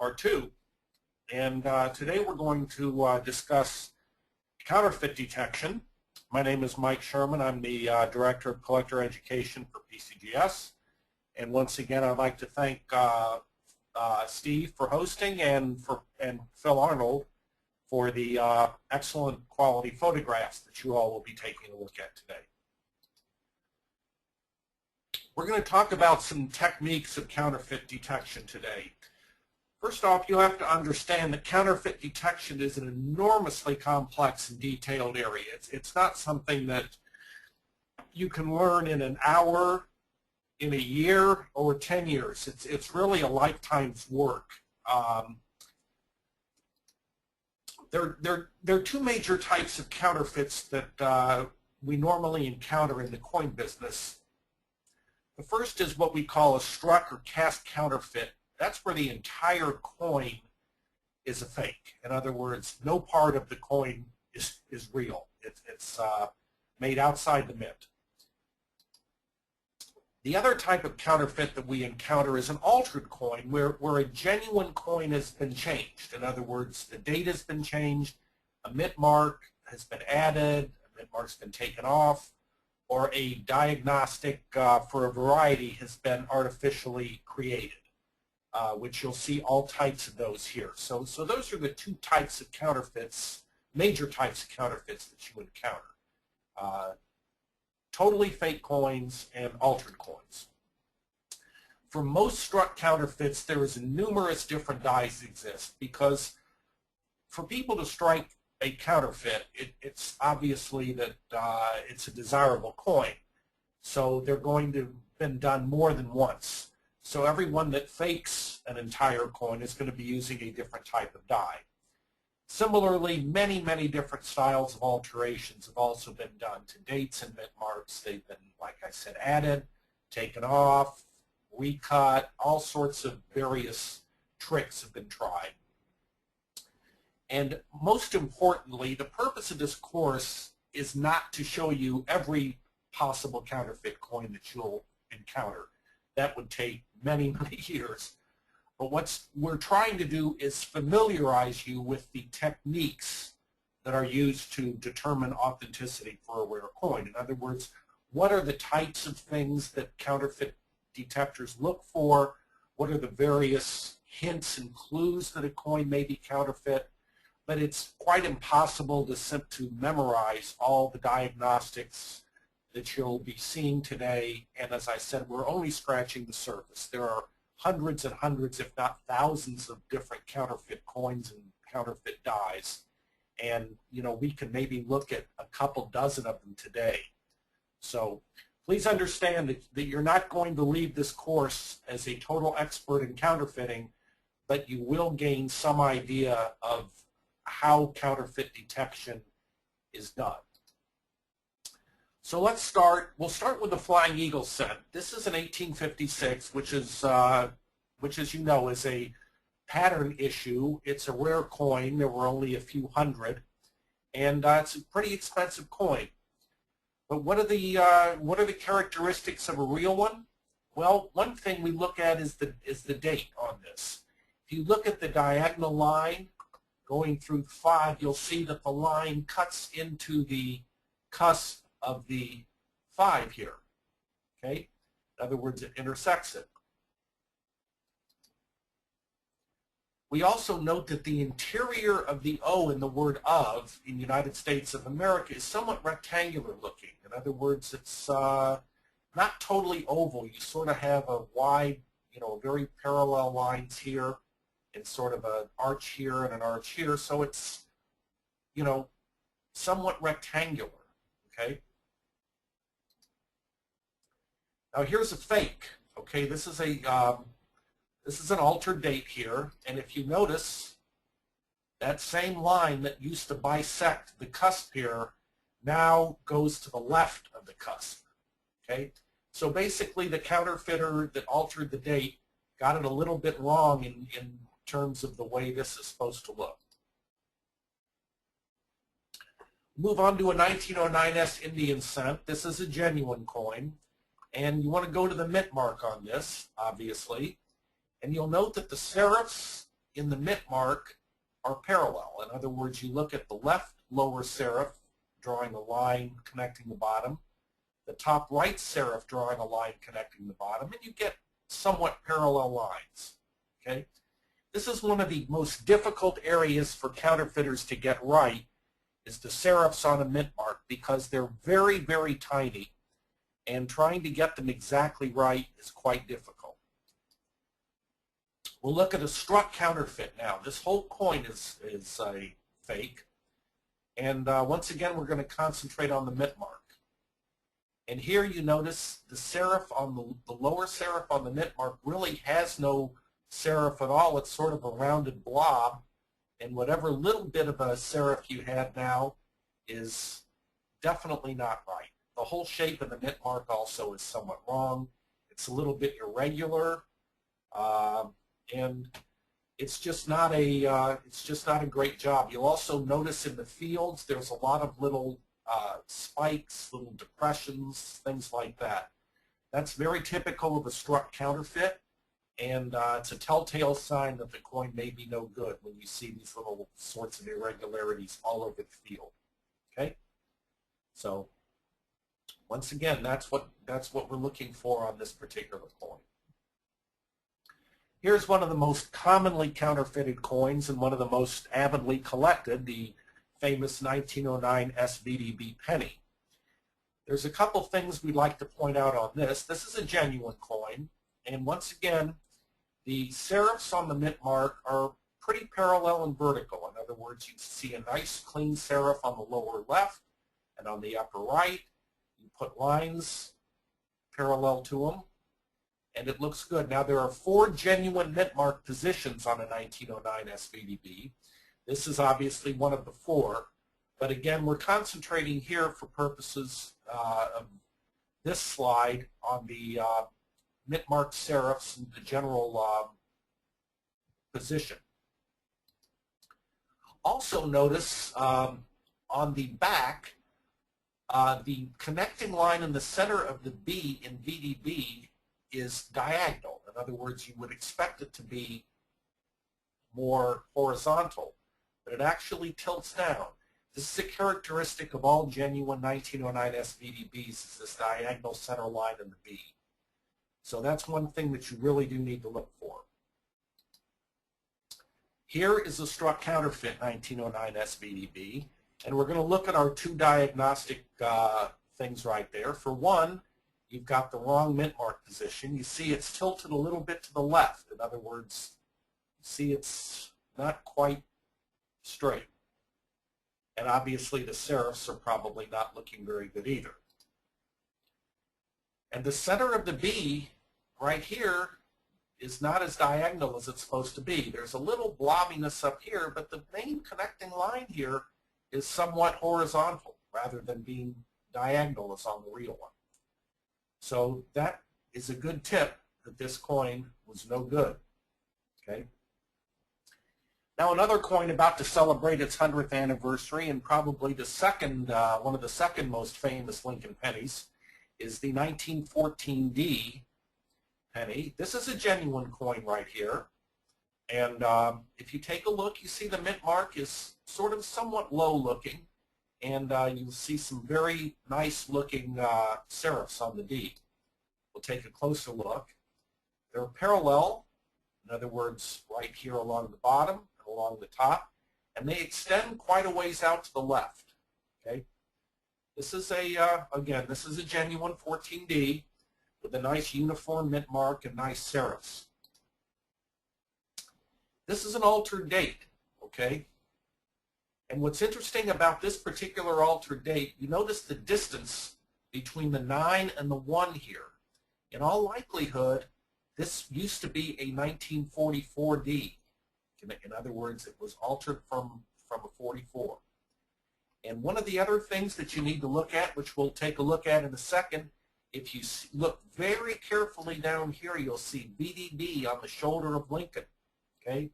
part 2. And today we're going to discuss counterfeit detection. My name is Mike Sherman. I'm the Director of Collector Education for PCGS. And once again, I'd like to thank Steve for hosting and Phil Arnold for the excellent quality photographs that you all will be taking a look at today. We're going to talk about some techniques of counterfeit detection today. First off, you have to understand that counterfeit detection is an enormously complex and detailed area. It's not something that you can learn in an hour, in a year, or 10 years. It's really a lifetime's work. There are two major types of counterfeits that we normally encounter in the coin business. The first is what we call a struck or cast counterfeit. That's where the entire coin is a fake. In other words, no part of the coin is real. It's made outside the mint. The other type of counterfeit that we encounter is an altered coin where a genuine coin has been changed. In other words, the date has been changed, a mint mark has been added, a mint mark's been taken off, or a diagnostic for a variety has been artificially created, which you'll see all types of those here. So those are the two types of counterfeits, major types of counterfeits that you encounter. Totally fake coins and altered coins. For most struck counterfeits, there is numerous different dies exist because for people to strike a counterfeit, it's obviously that it's a desirable coin. So they're going to have been done more than once. So everyone that fakes an entire coin is going to be using a different type of die. Similarly, many, many different styles of alterations have also been done to dates and mint marks. They've been, like I said, added, taken off, recut, all sorts of various tricks have been tried. And most importantly, the purpose of this course is not to show you every possible counterfeit coin that you'll encounter. That would take many, many years. But what we're trying to do is familiarize you with the techniques that are used to determine authenticity for a rare coin. In other words, what are the types of things that counterfeit detectors look for? What are the various hints and clues that a coin may be counterfeit? But it's quite impossible to memorize all the diagnostics that you'll be seeing today. And as I said, we're only scratching the surface. There are hundreds and hundreds, if not thousands, of different counterfeit coins and counterfeit dies. And, you know, we can maybe look at a couple dozen of them today. So please understand that you're not going to leave this course as a total expert in counterfeiting, but you will gain some idea of how counterfeit detection is done. So let's start. We'll start with the Flying Eagle cent. This is an 1856, which, as you know, is a pattern issue. It's a rare coin. There were only a few hundred, and it's a pretty expensive coin. But what are the characteristics of a real one? Well, one thing we look at is the date on this. If you look at the diagonal line going through 5, you'll see that the line cuts into the cusp of the 5 here, okay? In other words, it intersects it. We also note that the interior of the O in the word of in the United States of America is somewhat rectangular looking. In other words, it's not totally oval. You sort of have a wide, you know, very parallel lines here and sort of an arch here and an arch here. So it's, you know, somewhat rectangular, okay? Now here's a fake. Okay, this is an altered date here, and if you notice, that same line that used to bisect the cusp here now goes to the left of the cusp. Okay, so basically the counterfeiter that altered the date got it a little bit wrong in terms of the way this is supposed to look. Move on to a 1909S Indian cent. This is a genuine coin. And you want to go to the mint mark on this, obviously. And you'll note that the serifs in the mint mark are parallel. In other words, you look at the left lower serif drawing a line connecting the bottom, the top right serif drawing a line connecting the bottom, and you get somewhat parallel lines. Okay? This is one of the most difficult areas for counterfeiters to get right, is the serifs on a mint mark, because they're very, very tiny, and trying to get them exactly right is quite difficult. We'll look at a struck counterfeit now. This whole coin is a fake, and once again we're going to concentrate on the mint mark. And here you notice the serif on the lower serif on the mint mark really has no serif at all. It's sort of a rounded blob, and whatever little bit of a serif you had now is definitely not right. The whole shape of the mint mark also is somewhat wrong. It's a little bit irregular, and it's just not a great job. You'll also notice in the fields there's a lot of little spikes, little depressions, things like that. That's very typical of a struck counterfeit, and it's a telltale sign that the coin may be no good when you see these little sorts of irregularities all over the field. Okay, so once again, that's what we're looking for on this particular coin. Here's one of the most commonly counterfeited coins and one of the most avidly collected, the famous 1909 SVDB penny. There's a couple things we'd like to point out on this. This is a genuine coin, and once again, the serifs on the mint mark are pretty parallel and vertical. In other words, you see a nice clean serif on the lower left, and on the upper right, you put lines parallel to them, and it looks good. Now, there are 4 genuine mint mark positions on a 1909 SVDB. This is obviously one of the 4, but again, we're concentrating here for purposes of this slide on the mint mark serifs and the general position. Also notice on the back, the connecting line in the center of the B in VDB is diagonal. In other words, you would expect it to be more horizontal, but it actually tilts down. This is a characteristic of all genuine 1909 SVDBs, is this diagonal center line in the B. So that's one thing that you really do need to look for. Here is a struck counterfeit 1909 SVDB, and we're going to look at our 2 diagnostic things right there. For one, you've got the wrong mint mark position. You see it's tilted a little bit to the left. In other words, you see it's not quite straight. And obviously the serifs are probably not looking very good either. And the center of the B right here is not as diagonal as it's supposed to be. There's a little blobbiness up here, but the main connecting line here is somewhat horizontal rather than being diagonal as on the real one. So that is a good tip that this coin was no good. Okay. Now, another coin about to celebrate its 100th anniversary, and probably the second, one of the second most famous Lincoln pennies, is the 1914D penny. This is a genuine coin right here, and if you take a look, you see the mint mark is sort of somewhat low looking, and you'll see some very nice looking serifs on the D. We'll take a closer look. They're parallel, in other words, right here along the bottom and along the top, and they extend quite a ways out to the left. Okay, this is a again, this is a genuine 14D with a nice uniform mint mark and nice serifs. This is an altered date. Okay, and what's interesting about this particular altered date, you notice the distance between the 9 and the 1 here. In all likelihood, this used to be a 1944D. In other words, it was altered from a 44. And one of the other things that you need to look at, which we'll take a look at in a second, if you look very carefully down here, you'll see VDB on the shoulder of Lincoln. Okay,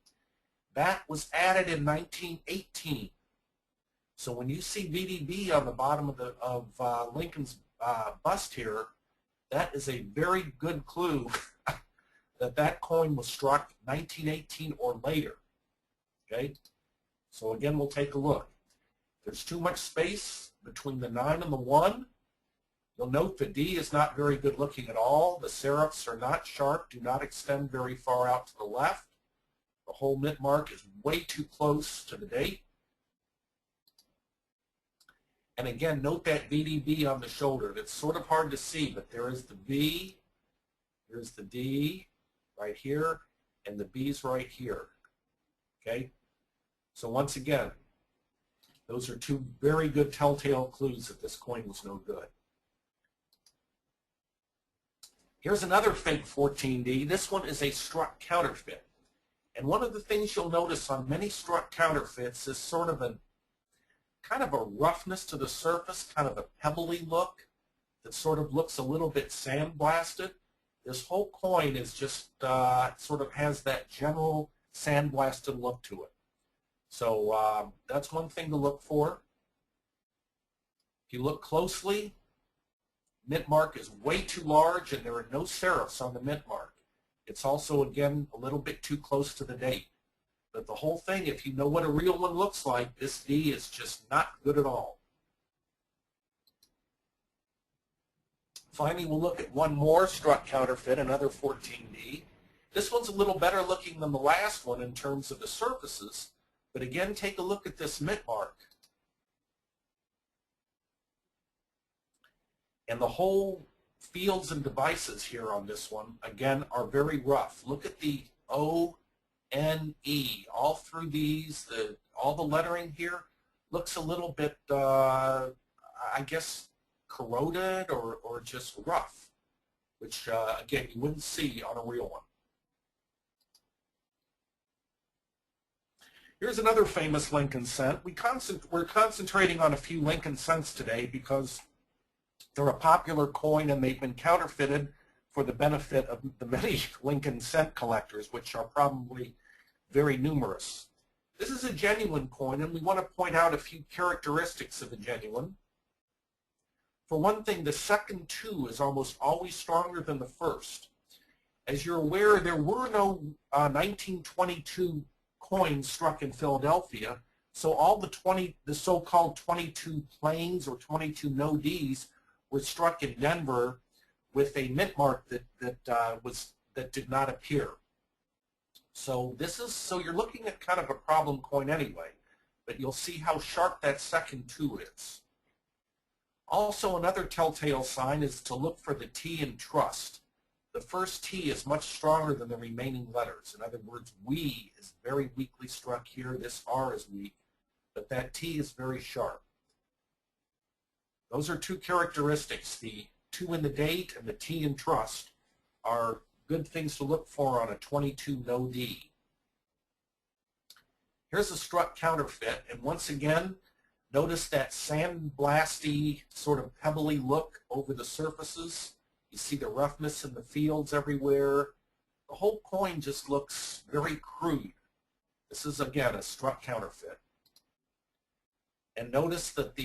that was added in 1918. So when you see VDB on the bottom of Lincoln's bust here, that is a very good clue that that coin was struck 1918 or later. Okay, so again, we'll take a look. There's too much space between the 9 and the 1. You'll note the D is not very good looking at all. The serifs are not sharp, do not extend very far out to the left. The whole mint mark is way too close to the date. And again, note that VDB on the shoulder. That's sort of hard to see, but there is the V, here's the D right here, and the B's right here. Okay? So once again, those are two very good telltale clues that this coin was no good. Here's another fake 14D. This one is a struck counterfeit. And one of the things you'll notice on many struck counterfeits is sort of a kind of a roughness to the surface, kind of a pebbly look that sort of looks a little bit sandblasted. This whole coin is just sort of has that general sandblasted look to it. So that's one thing to look for. If you look closely, mint mark is way too large and there are no serifs on the mint mark. It's also, again, a little bit too close to the date. But the whole thing, if you know what a real one looks like, this D is just not good at all. Finally, we'll look at one more struck counterfeit, another 14D. This one's a little better looking than the last one in terms of the surfaces. But again, take a look at this mint mark. And the whole fields and devices here on this one, again, are very rough. Look at the O, N, E. All through these, all the lettering here looks a little bit, I guess, corroded or just rough, which, again, you wouldn't see on a real one. Here's another famous Lincoln cent. We're concentrating on a few Lincoln cents today because they're a popular coin and they've been counterfeited for the benefit of the many Lincoln cent collectors, which are probably very numerous. This is a genuine coin, and we want to point out a few characteristics of a genuine. For one thing, the second 2 is almost always stronger than the first. As you're aware, there were no 1922 coins struck in Philadelphia, so all the so-called 22 planes or 22 no Ds were struck in Denver with a mint mark that did not appear. So you're looking at kind of a problem coin anyway, but you'll see how sharp that second 2 is. Also, another telltale sign is to look for the T in trust. The first T is much stronger than the remaining letters. In other words, we is very weakly struck here. This R is weak, but that T is very sharp. Those are two characteristics. The 2 in the date and the T in trust are good things to look for on a 22 no D. Here's a struck counterfeit, and once again, notice that sandblasty, sort of pebbly look over the surfaces. You see the roughness in the fields everywhere. The whole coin just looks very crude. This is, again, a struck counterfeit. And notice that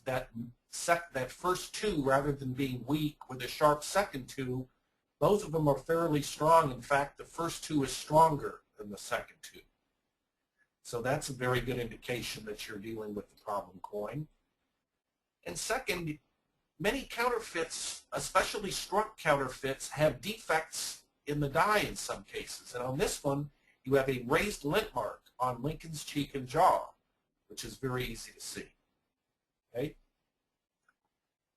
that first 2, rather than being weak with a sharp second 2, both of them are fairly strong. In fact, the first 2 is stronger than the second 2. So that's a very good indication that you're dealing with the problem coin. And second, many counterfeits, especially struck counterfeits, have defects in the die in some cases. And on this one, you have a raised lint mark on Lincoln's cheek and jaw, which is very easy to see. Okay?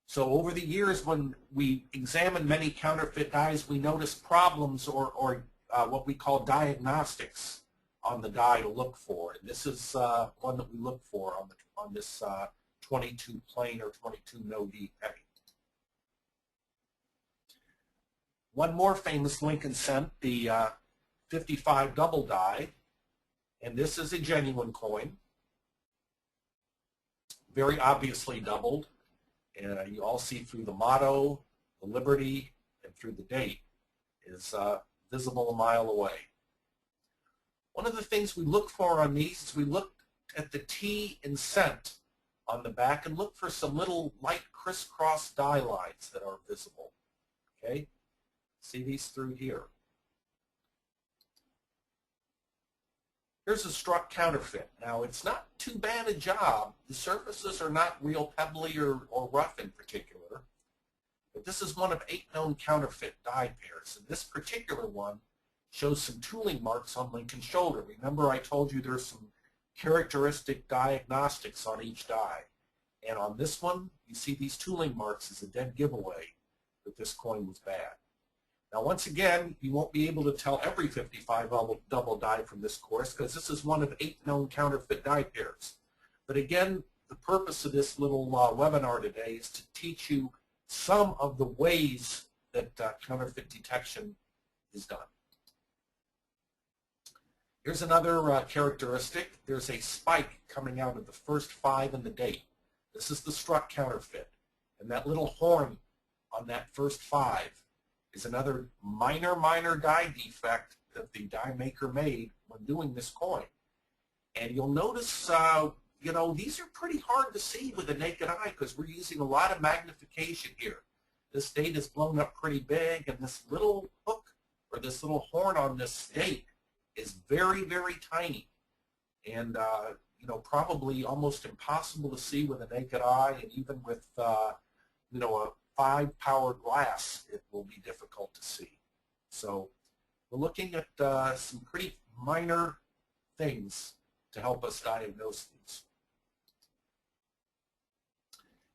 So over the years, when we examine many counterfeit dies, we notice problems or what we call diagnostics on the die to look for. And this is one that we look for on this 22 plain or 22 no D penny. One more famous Lincoln cent, the 55 double die, and this is a genuine coin, very obviously doubled, and you all see through the motto, the Liberty, and through the date is visible a mile away. One of the things we look for on these is we look at the T in cent on the back and look for some little light crisscross die lines that are visible. Okay? See these through here. Here's a struck counterfeit. Now, it's not too bad a job. The surfaces are not real pebbly or rough in particular. But this is one of 8 known counterfeit die pairs. And this particular one shows some tooling marks on Lincoln's shoulder. Remember I told you there's some characteristic diagnostics on each die. And on this one, you see these tooling marks as a dead giveaway that this coin was bad. Now, once again, you won't be able to tell every 55 double die from this course because this is one of 8 known counterfeit die pairs. But again, the purpose of this little webinar today is to teach you some of the ways that counterfeit detection is done. Here's another characteristic. There's a spike coming out of the first 5 in the date. This is the struck counterfeit. And that little horn on that first 5 is another minor die defect that the die maker made when doing this coin. And you'll notice, you know, these are pretty hard to see with the naked eye because we're using a lot of magnification here. This date is blown up pretty big, and this little hook or this little horn on this date is very tiny. And, you know, probably almost impossible to see with a naked eye, and even with, you know, a 5-power glass, it will be difficult to see. So we're looking at some pretty minor things to help us diagnose these.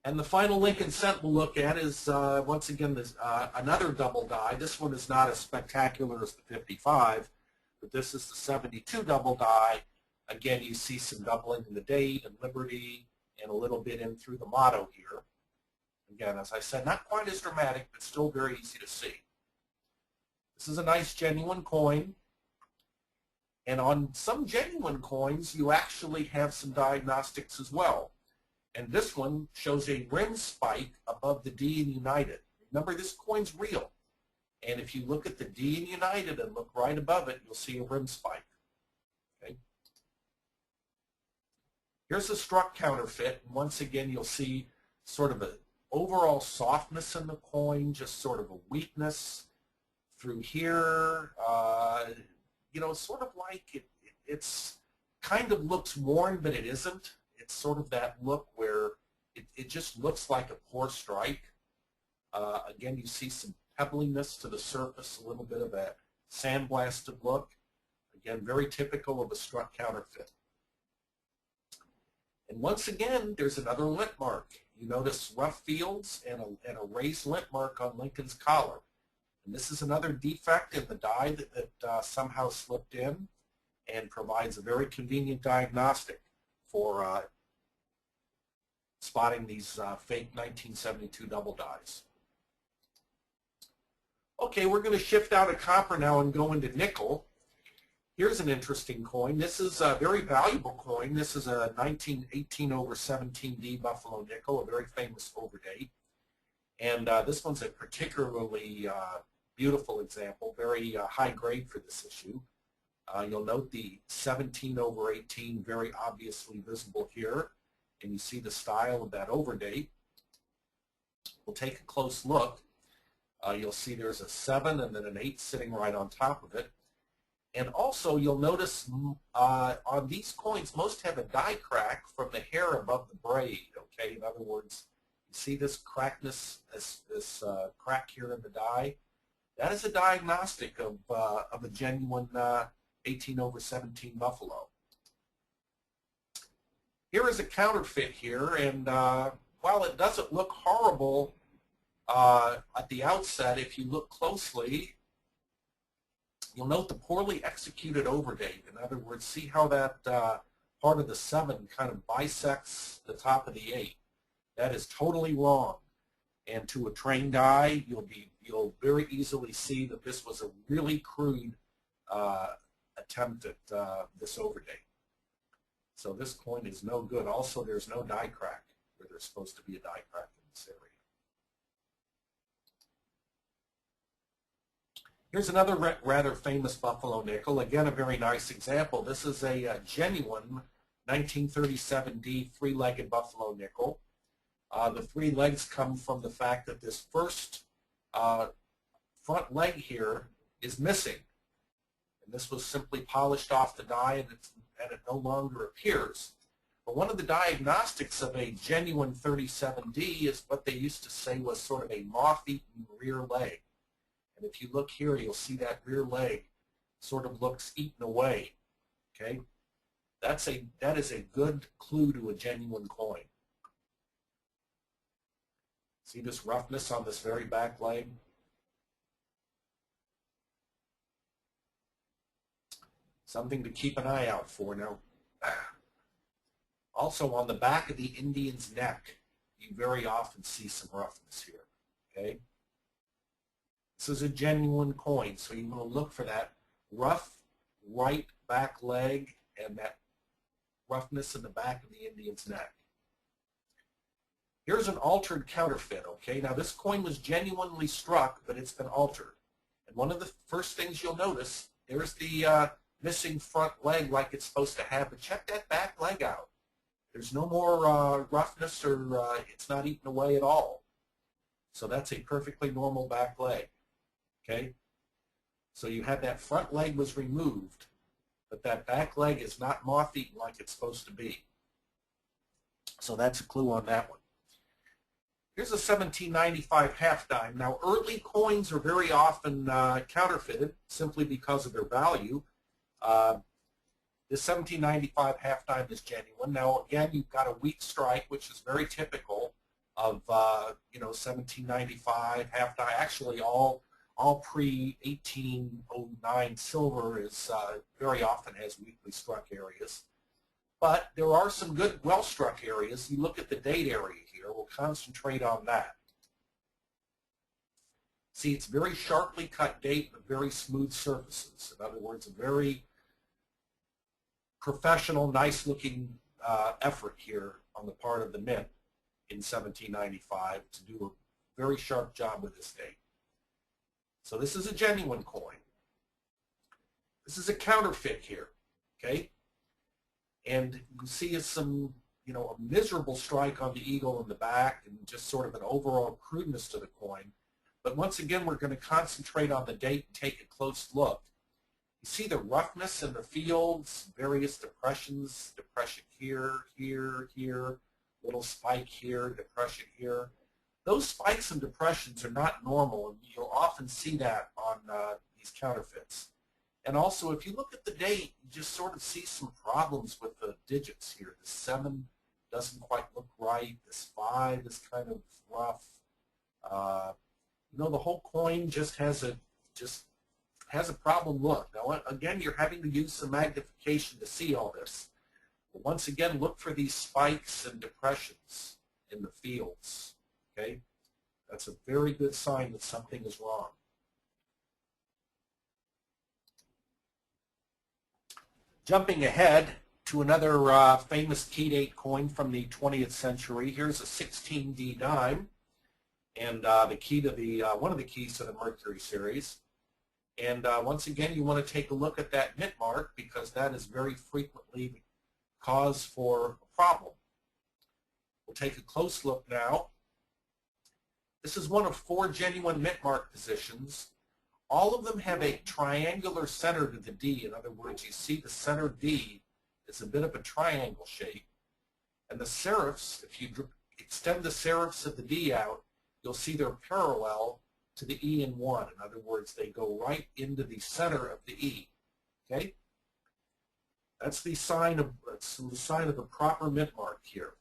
And the final Lincoln cent we'll look at is, once again, this, another double die. This one is not as spectacular as the 55, but this is the 72 double die. Again, you see some doubling in the date and liberty and a little bit in through the motto here. Again, as I said, not quite as dramatic, but still very easy to see. This is a nice genuine coin. And on some genuine coins, you actually have some diagnostics as well. And this one shows a rim spike above the D in United. Remember, this coin's real. And if you look at the D in United and look right above it, you'll see a rim spike. Okay. Here's a struck counterfeit. And once again, you'll see sort of an overall softness in the coin, just sort of a weakness through here. You know, sort of like it's kind of looks worn, but it isn't. It's sort of that look where it just looks like a poor strike. Again, you see some pebbliness to the surface, a little bit of a sandblasted look. Again, very typical of a struck counterfeit. And once again, there's another lint mark. You notice rough fields and a raised lint mark on Lincoln's collar. And this is another defect in the die that somehow slipped in and provides a very convenient diagnostic for spotting these fake 1972 double dies. Okay, we're going to shift out of copper now and go into nickel. Here's an interesting coin. This is a very valuable coin. This is a 1918 over 17D Buffalo nickel, a very famous overdate. And this one's a particularly beautiful example, very high grade for this issue. You'll note the 17 over 18 very obviously visible here, and you see the style of that overdate. We'll take a close look. You'll see there's a 7 and then an 8 sitting right on top of it. And also you'll notice on these coins, most have a die crack from the hair above the braid, okay? In other words, you see this crackness, this crack here in the die? That is a diagnostic of a genuine 18 over 17 Buffalo. Here is a counterfeit here, and while it doesn't look horrible at the outset, if you look closely, you'll note the poorly executed overdate. In other words, see how that part of the 7 kind of bisects the top of the 8. That is totally wrong. And to a trained eye, you'll very easily see that this was a really crude attempt at this overdate. So this coin is no good. Also, there's no die crack where there's supposed to be a die crack in this area. Here's another rather famous Buffalo nickel. Again, a very nice example. This is a genuine 1937D three-legged Buffalo nickel. The 3 legs come from the fact that this first front leg here is missing. and this was simply polished off the die, and it no longer appears. But one of the diagnostics of a genuine 37D is what they used to say was sort of a moth-eaten rear leg. And if you look here, you'll see that rear leg sort of looks eaten away. Okay, that is a good clue to a genuine coin. See this roughness on this very back leg? Something to keep an eye out for. Now, also on the back of the Indian's neck, you very often see some roughness here. Okay, this is a genuine coin, so you want to look for that rough right back leg and that roughness in the back of the Indian's neck. Here's an altered counterfeit, okay? Now this coin was genuinely struck, but it's been altered. And one of the first things you'll notice, there's the missing front leg like it's supposed to have, but check that back leg out. There's no more roughness, or it's not eaten away at all. So that's a perfectly normal back leg, okay? So you had that front leg was removed, but that back leg is not moth-eaten like it's supposed to be. So that's a clue on that one. Here's a 1795 half dime. Now, early coins are very often counterfeited simply because of their value. This 1795 half dime is genuine. Now, again, you've got a weak strike, which is very typical of 1795 half dime. Actually, all pre-1809 silver is very often has weakly struck areas. But there are some good well-struck areas. You look at the date area here. We'll concentrate on that. See, it's very sharply cut date but very smooth surfaces. In other words, a very professional, nice-looking effort here on the part of the mint in 1795 to do a very sharp job with this date. So this is a genuine coin. This is a counterfeit here, okay? And you see some, a miserable strike on the eagle in the back and just sort of an overall crudeness to the coin. But once again, we're going to concentrate on the date and take a close look. You see the roughness in the fields, various depressions, depression here, here, here, little spike here, depression here. Those spikes and depressions are not normal, and you'll often see that on these counterfeits. And also, if you look at the date, you just sort of see some problems with the digits here. The 7 doesn't quite look right. This 5 is kind of rough. The whole coin just has a problem look. Now, again, you're having to use some magnification to see all this. But once again, look for these spikes and depressions in the fields. Okay, that's a very good sign that something is wrong. Jumping ahead to another famous key date coin from the 20th century. Here's a 16D dime, and the key to the one of the keys to the Mercury series. And once again, you want to take a look at that mint mark because that is very frequently cause for a problem. We'll take a close look now. This is one of 4 genuine mint mark positions. All of them have a triangular center to the D. In other words, you see the center D is a bit of a triangle shape. And the serifs, if you extend the serifs of the D out, you'll see they're parallel to the E in 1. In other words, they go right into the center of the E. Okay? That's the sign of a proper mint mark here.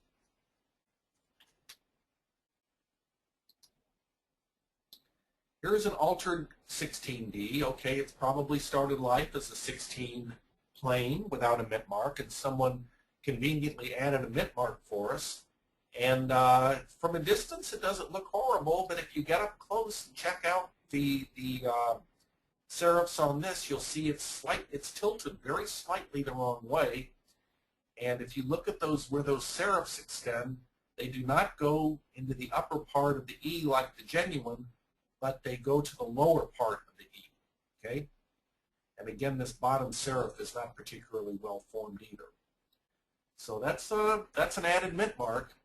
Here's an altered 16D. Okay, it's probably started life as a 16 plain without a mint mark, and someone conveniently added a mint mark for us. And from a distance, it doesn't look horrible, but if you get up close and check out the serifs on this, you'll see it's tilted very slightly the wrong way. And if you look at where those serifs extend, they do not go into the upper part of the E like the genuine, but they go to the lower part of the E, okay? And again, this bottom serif is not particularly well formed either. So that's an added mint mark,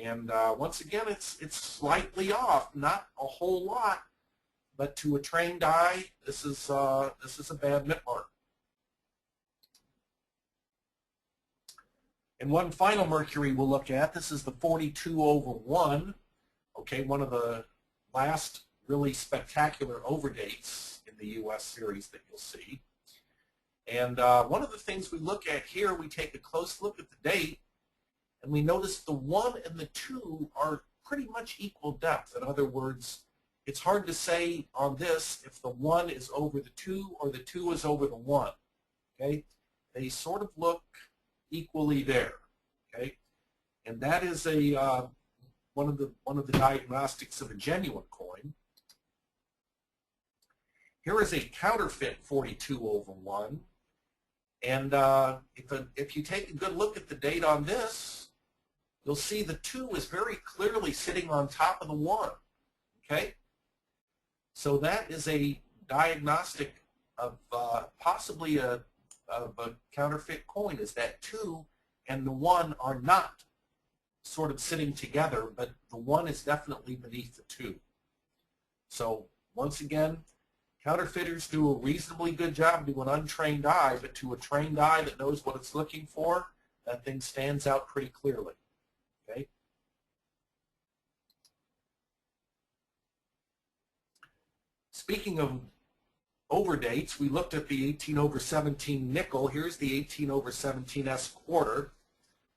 and once again, it's slightly off, not a whole lot, but to a trained eye, this is a bad mint mark. And one final mercury we'll look at, this is the 42/1, okay, one of the last really spectacular overdates in the U.S. series that you'll see. And one of the things we look at here, we take a close look at the date, and we notice the 1 and the 2 are pretty much equal depth. In other words, it's hard to say on this if the 1 is over the 2 or the 2 is over the 1. Okay, they sort of look equally there. Okay, and that is a one of the diagnostics of a genuine coin. Here is a counterfeit 42/1, and if you take a good look at the date on this, you'll see the 2 is very clearly sitting on top of the 1. Okay, so that is a diagnostic of possibly of a counterfeit coin, is that 2 and the 1 are not sort of sitting together, but the 1 is definitely beneath the 2. So once again, counterfeiters do a reasonably good job to an untrained eye, but to a trained eye that knows what it's looking for, that thing stands out pretty clearly. Okay. Speaking of overdates, we looked at the 18/17 nickel. Here's the 18/17 S-quarter.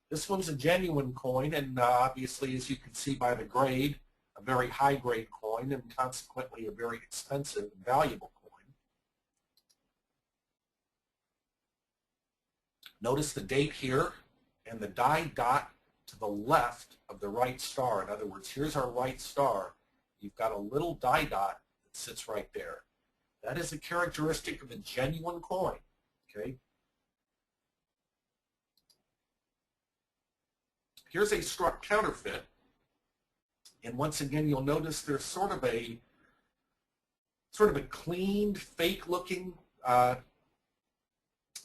This one's a genuine coin, and obviously, as you can see by the grade, a very high-grade coin, and consequently a very expensive and valuable coin. Notice the date here and the die dot to the left of the right star. In other words, here's our right star. You've got a little die dot that sits right there. That is a characteristic of a genuine coin. Okay. Here's a struck counterfeit, and once again, you'll notice there's sort of a cleaned, fake-looking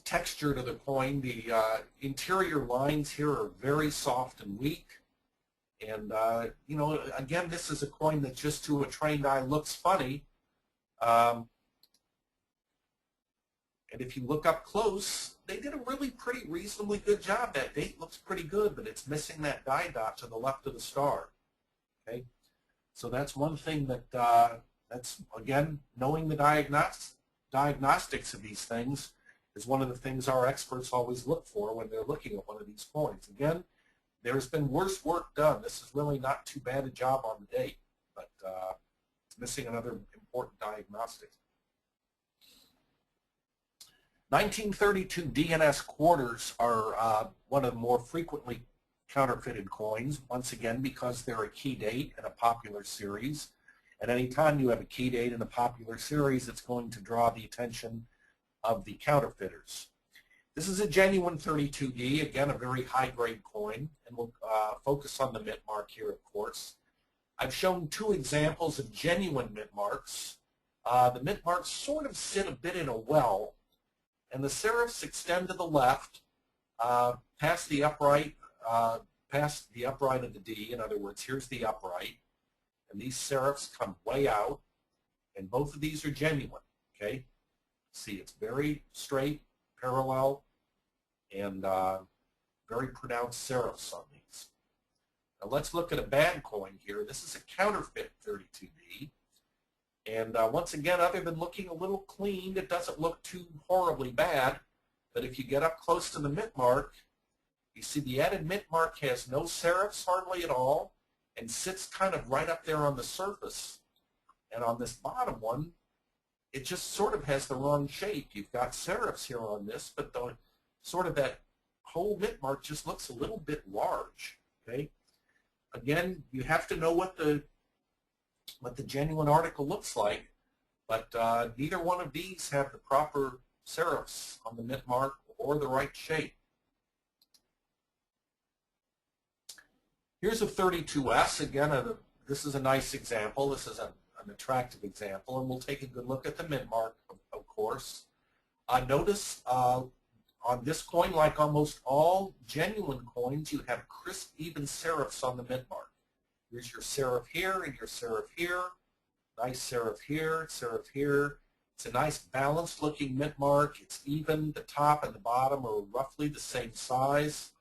texture to the coin. The interior lines here are very soft and weak, and you know, again, this is a coin that just to a trained eye looks funny. And if you look up close, they did a really pretty reasonably good job. That date looks pretty good, but it's missing that die dot to the left of the star. Okay, so that's one thing that that's, again, knowing the diagnostics of these things is one of the things our experts always look for when they're looking at one of these coins. Again, there's been worse work done. This is really not too bad a job on the date, but it's missing another important diagnostic. 1932 DNS quarters are one of the more frequently counterfeited coins, once again because they're a key date in a popular series. And any time you have a key date in a popular series, it's going to draw the attention of the counterfeiters. This is a genuine 32D, again a very high-grade coin, and we'll focus on the mint mark here, of course. I've shown 2 examples of genuine mint marks. The mint marks sort of sit a bit in a well, and the serifs extend to the left, past the upright of the D. In other words, here's the upright, and these serifs come way out, and both of these are genuine. Okay, see, it's very straight, parallel, and very pronounced serifs on these. Now let's look at a bad coin here. This is a counterfeit 32D. And once again, other than looking a little clean, it doesn't look too horribly bad. But if you get up close to the mint mark, you see the added mint mark has no serifs hardly at all and sits kind of right up there on the surface. And on this bottom one, it just sort of has the wrong shape. You've got serifs here on this, but the sort of that whole mint mark just looks a little bit large. Okay. Again, you have to know what the genuine article looks like, but neither one of these have the proper serifs on the mint mark or the right shape. Here's a 32S. Again, this is a nice example. This is an attractive example, and we'll take a good look at the mint mark, of course. Notice on this coin, like almost all genuine coins, you have crisp, even serifs on the mint mark. Here's your serif here and your serif here. Nice serif here, serif here. It's a nice balanced looking mint mark. It's even. The top and the bottom are roughly the same size.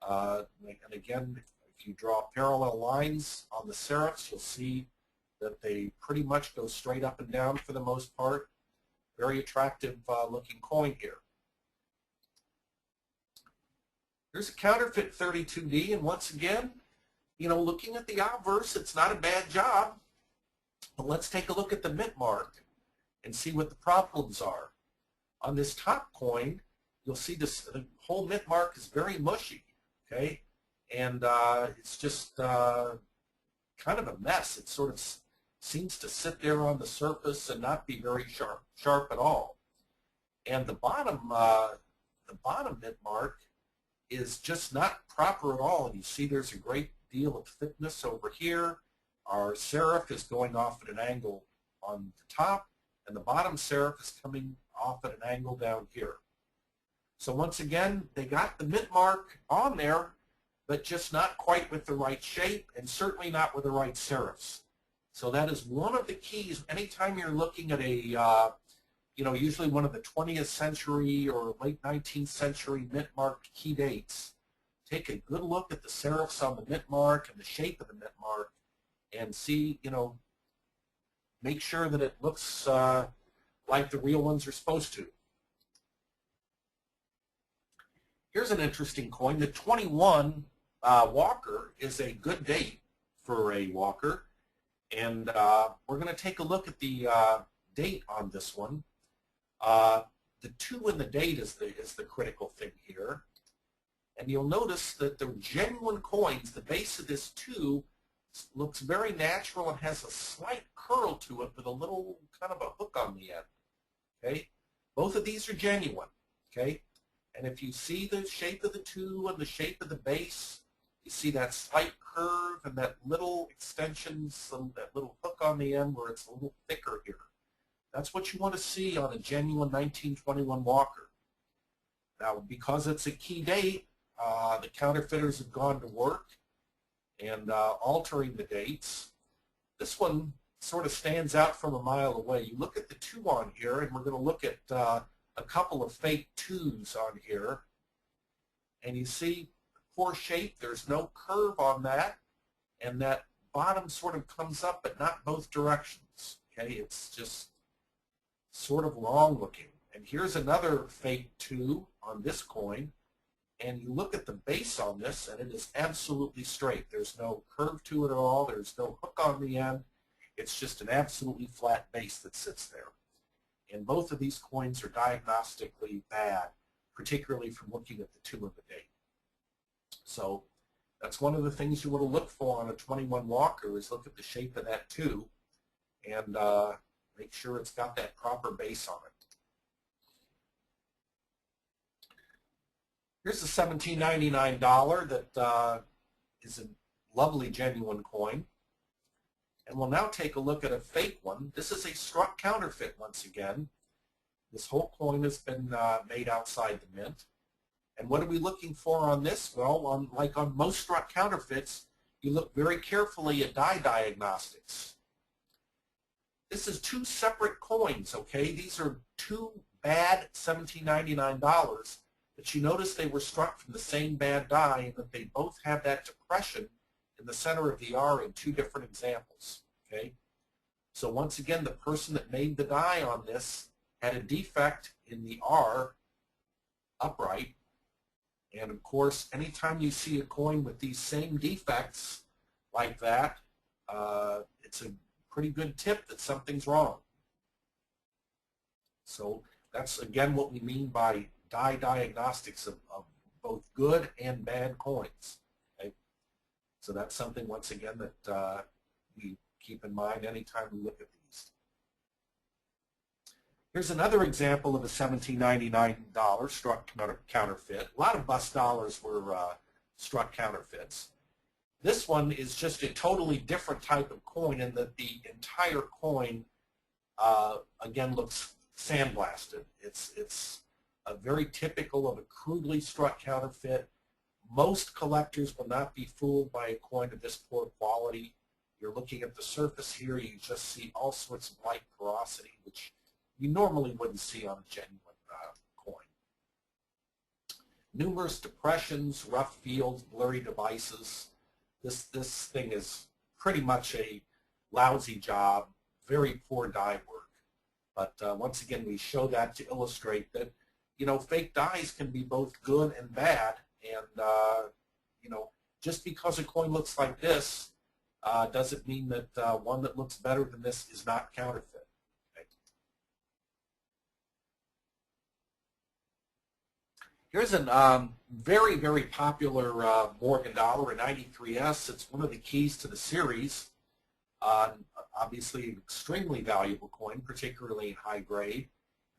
And again, if you draw parallel lines on the serifs, you'll see that they pretty much go straight up and down for the most part. Very attractive looking coin here. Here's a counterfeit 32D, and once again, you know, looking at the obverse, it's not a bad job. But let's take a look at the mint mark and see what the problems are. On this top coin, you'll see the whole mint mark is very mushy, okay? And it's just kind of a mess. It sort of seems to sit there on the surface and not be very sharp at all. And the bottom mint mark is just not proper at all. And you see there's a great deal of thickness over here. Our serif is going off at an angle on the top, and the bottom serif is coming off at an angle down here. So once again, they got the mint mark on there, but just not quite with the right shape, and certainly not with the right serifs. So that is one of the keys. Anytime you're looking at a, you know, usually one of the 20th century or late 19th century mint marked key dates, take a good look at the serifs on the mint mark and the shape of the mint mark, and see, you know, make sure that it looks like the real ones are supposed to. Here's an interesting coin. The 21 Walker is a good date for a Walker, and we're going to take a look at the date on this one. The 2 in the date is the critical thing here, and you'll notice that the genuine coins, the base of this 2 looks very natural and has a slight curl to it with a little kind of a hook on the end. Okay, both of these are genuine. Okay, and if you see the shape of the 2 and the shape of the base, you see that slight curve and that little extension, that little hook on the end where it's a little thicker here. That's what you want to see on a genuine 1921 Walker. Now, because it's a key date, the counterfeiters have gone to work and altering the dates. This one sort of stands out from a mile away. You look at the 2 on here, and we're going to look at a couple of fake 2s on here, and you see poor shape. There's no curve on that, and that bottom sort of comes up, but not both directions. Okay, it's just sort of wrong looking. And here's another fake 2 on this coin, and you look at the base on this, and it is absolutely straight. There's no curve to it at all. There's no hook on the end. It's just an absolutely flat base that sits there. And both of these coins are diagnostically bad, particularly from looking at the 2 of the date. So that's one of the things you want to look for on a 21 Walker, is look at the shape of that 2 and make sure it's got that proper base on it. Here's a $17.99 that is a lovely genuine coin. And we'll now take a look at a fake one. This is a struck counterfeit once again. This whole coin has been made outside the mint. And what are we looking for on this? Well, like on most struck counterfeits, you look very carefully at die diagnostics. This is 2 separate coins, okay? These are 2 bad $17.99. But you notice they were struck from the same bad die, and that they both have that depression in the center of the R in 2 different examples. Okay, so once again, the person that made the die on this had a defect in the R upright, and of course, anytime you see a coin with these same defects like that, it's a pretty good tip that something's wrong. So that's again what we mean by die diagnostics of both good and bad coins. Okay? So that's something, once again, that we keep in mind anytime we look at these. Here's another example of a $17.99 struck counterfeit. A lot of bust dollars were struck counterfeits. This one is just a totally different type of coin in that the entire coin, again, looks sandblasted. It's very typical of a crudely struck counterfeit. Most collectors will not be fooled by a coin of this poor quality. You're looking at the surface here, you just see all sorts of light porosity, which you normally wouldn't see on a genuine coin. Numerous depressions, rough fields, blurry devices. This thing is pretty much a lousy job, very poor die work. But once again, we show that to illustrate that, you know, fake dies can be both good and bad. And, you know, just because a coin looks like this doesn't mean that one that looks better than this is not counterfeit. Okay. Here's a very, very popular Morgan dollar, a 93S. It's one of the keys to the series. Obviously an extremely valuable coin, particularly in high grade.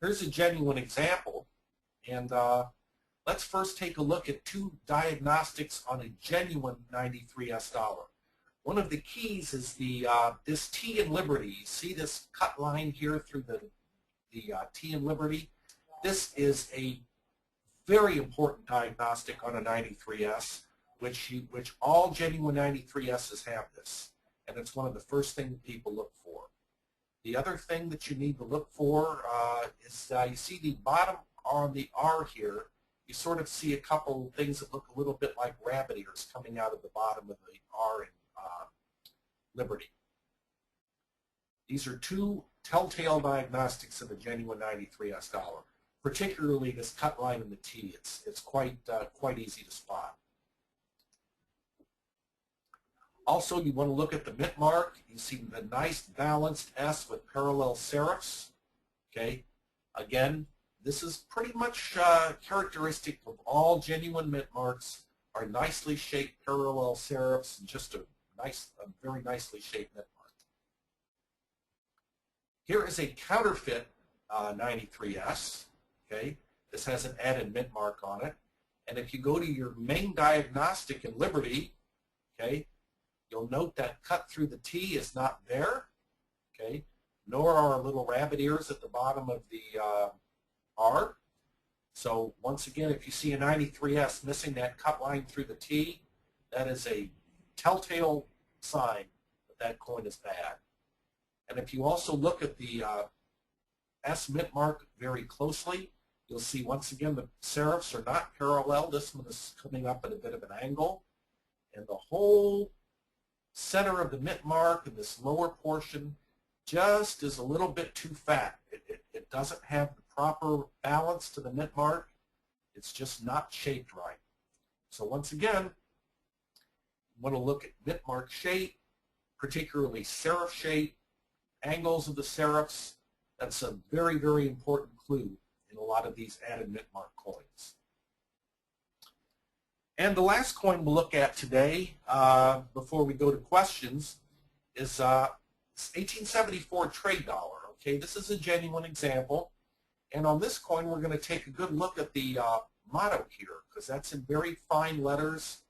Here's a genuine example. And let's first take a look at two diagnostics on a genuine 93S dollar. One of the keys is the this T in Liberty. You see this cut line here through the T in Liberty? This is a very important diagnostic on a 93S, which all genuine 93Ss have this. And it's one of the first things people look for. The other thing that you need to look for is you see the bottom on the R here, you sort of see a couple things that look a little bit like rabbit ears coming out of the bottom of the R in Liberty. These are two telltale diagnostics of a genuine 93S dollar, particularly this cut line in the T. It's quite easy to spot. Also, you want to look at the mint mark. You see the nice balanced S with parallel serifs. Okay, again, this is pretty much characteristic of all genuine mint marks, are nicely shaped parallel serifs and just a very nicely shaped mint mark. Here is a counterfeit 93S. Okay, this has an added mint mark on it, and if you go to your main diagnostic in Liberty, okay, you'll note that cut through the T is not there, okay, nor are little rabbit ears at the bottom of the R. So once again, if you see a 93S missing that cut line through the T, that is a telltale sign that that coin is bad. And if you also look at the S mint mark very closely, you'll see once again the serifs are not parallel. This one is coming up at a bit of an angle, and the whole center of the mint mark and this lower portion just is a little bit too fat. It doesn't have the proper balance to the mint mark. It's just not shaped right. So once again, you want to look at mint mark shape, particularly serif shape, angles of the serifs. That's a very, very important clue in a lot of these added mint mark coins. And the last coin we'll look at today, before we go to questions, is 1874 trade dollar. Okay, this is a genuine example. And on this coin, we're going to take a good look at the motto here, because that's in very fine letters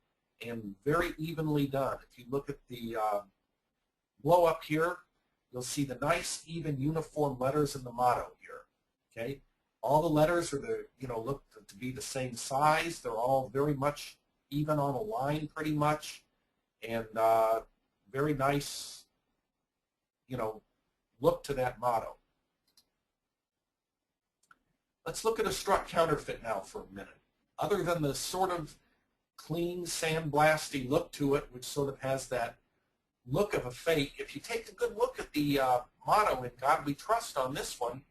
and very evenly done. If you look at the blow up here, you'll see the nice, even, uniform letters in the motto here. Okay, all the letters are look to be the same size. They're all very much even on a line, pretty much, and very nice, look to that motto. Let's look at a struck counterfeit now for a minute. Other than the sort of clean, sandblasty look to it, which sort of has that look of a fake, if you take a good look at the motto, "In God We Trust," on this one,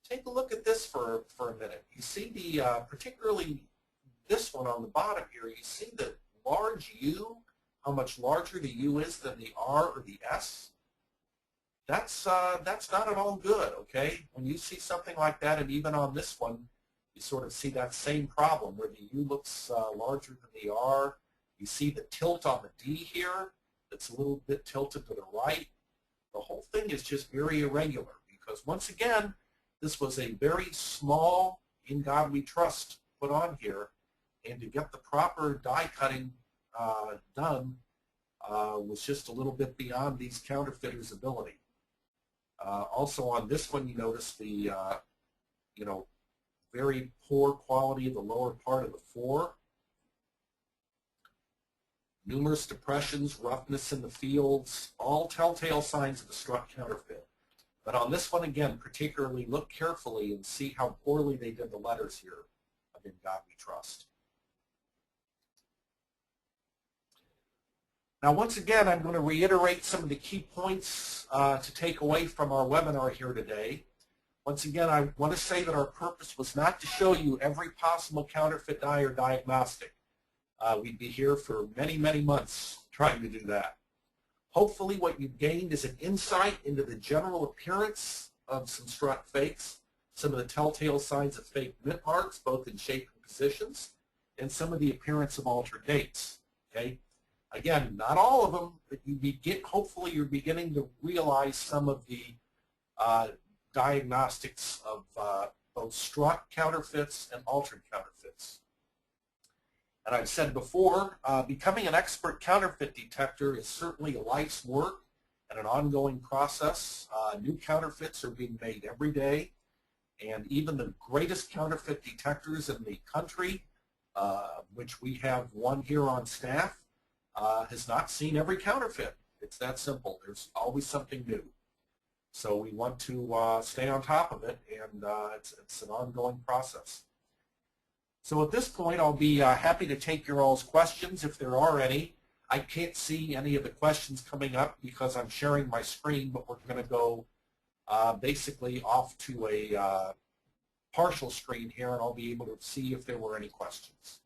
take a look at this for a minute. You see the, particularly this one on the bottom here, you see the large U, how much larger the U is than the R or the S? That's not at all good, okay? When you see something like that, and even on this one, you sort of see that same problem where the U looks larger than the R. You see the tilt on the D here that's a little bit tilted to the right. The whole thing is just very irregular because, once again, this was a very small "In God We Trust" put on here, and to get the proper die cutting done was just a little bit beyond these counterfeiters' ability. Also on this one, you notice the very poor quality of the lower part of the 4. numerous depressions, roughness in the fields, all telltale signs of a struck counterfeit. But on this one, again, particularly look carefully and see how poorly they did the letters here of In God We Trust. Now, once again, I'm going to reiterate some of the key points to take away from our webinar here today. Once again, I want to say that our purpose was not to show you every possible counterfeit die or diagnostic. We'd be here for many, many months trying to do that. Hopefully what you've gained is an insight into the general appearance of some struck fakes, some of the telltale signs of fake mint marks, both in shape and positions, and some of the appearance of altered dates. Okay? Again, not all of them, but hopefully you're beginning to realize some of the diagnostics of both struck counterfeits and altered counterfeits. And I've said before, becoming an expert counterfeit detector is certainly a life's work and an ongoing process. New counterfeits are being made every day, and even the greatest counterfeit detectors in the country, which we have one here on staff, has not seen every counterfeit. It's that simple. There's always something new. So we want to stay on top of it, and it's an ongoing process. So at this point, I'll be happy to take your all's questions if there are any. I can't see any of the questions coming up because I'm sharing my screen, but we're going to go basically off to a partial screen here, and I'll be able to see if there were any questions.